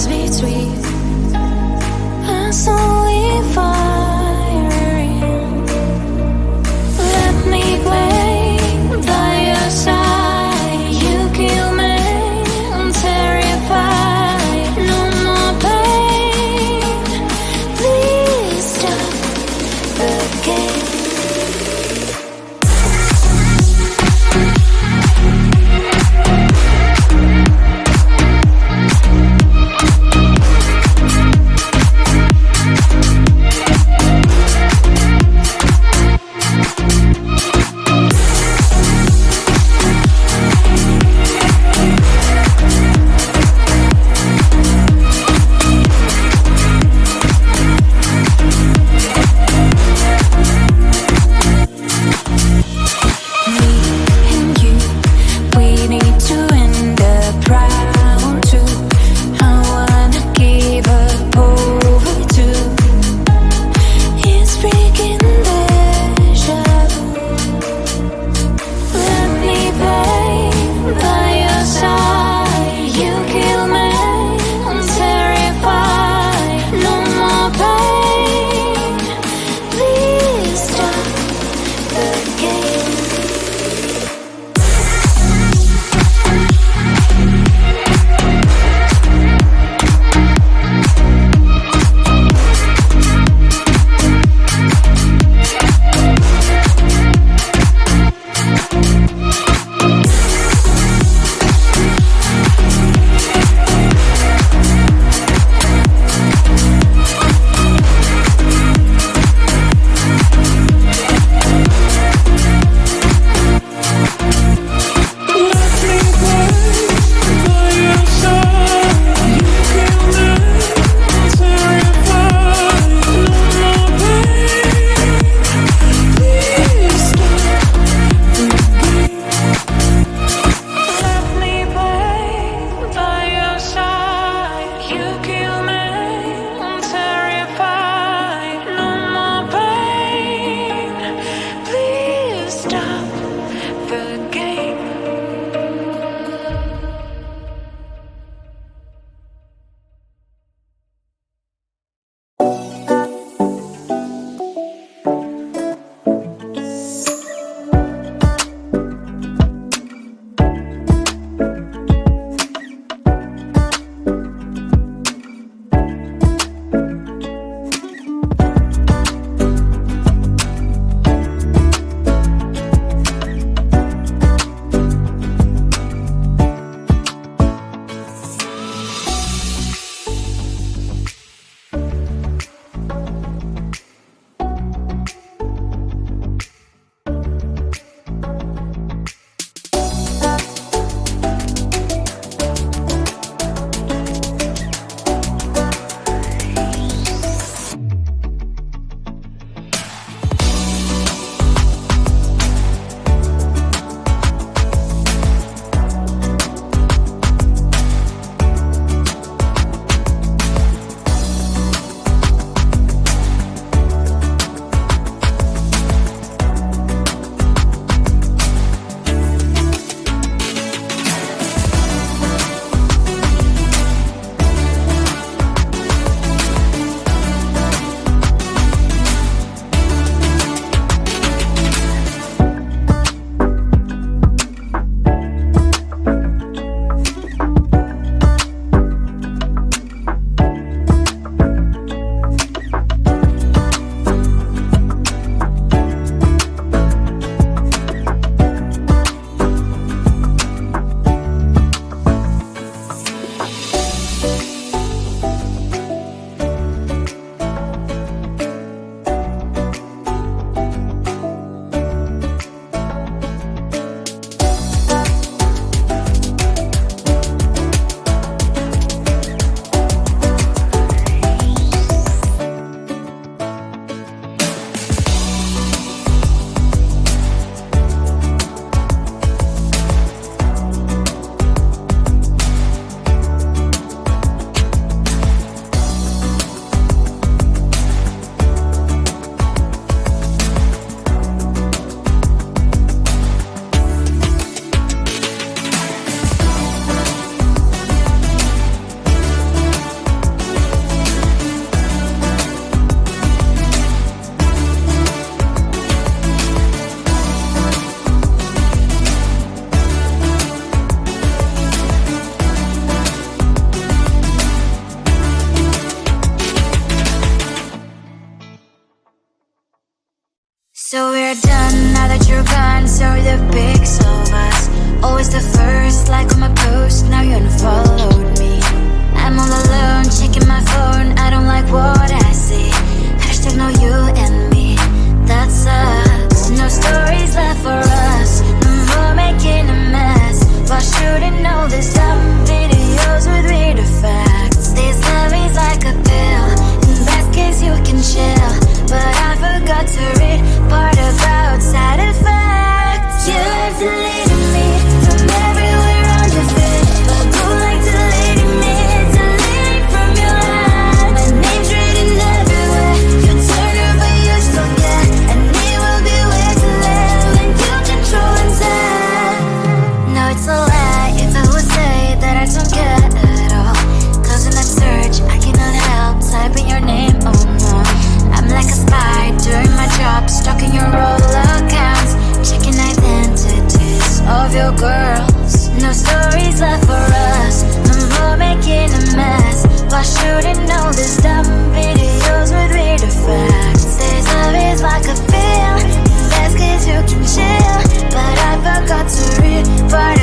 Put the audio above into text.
eyes beat sweet, and slowly firing. Let me play by your side. You kill me, I'm terrified. No more pain. Please stop the game. pics of us. Always the first like on my post, now you unfollowed me. I'm all alone, checking my phone, I don't like what I see. Hashtag no you and me, that sucks. No stories left for us, no more making a mess. Why shouldn't know this dumb videos with weird effects? This love is like a pill, in best case you can chill, but I forgot to read part about side effects. You have deleted me from everywhere on your feed, but who like deleting me? Deleting from your head. My name's written everywhere. You turn her but you still get, and it will be where to live when you control and set. No, it's a lie if I would say that I don't care at all, cause in that search I cannot help typing your name, oh no. I'm like a spy doing my job, stalking your roll accounts, checking identities of your girls. No stories left for us, no more making a mess. Why shouldn't know this dumb videos with weird effects? This love is like a pill, in best case you can chill, but I forgot to read part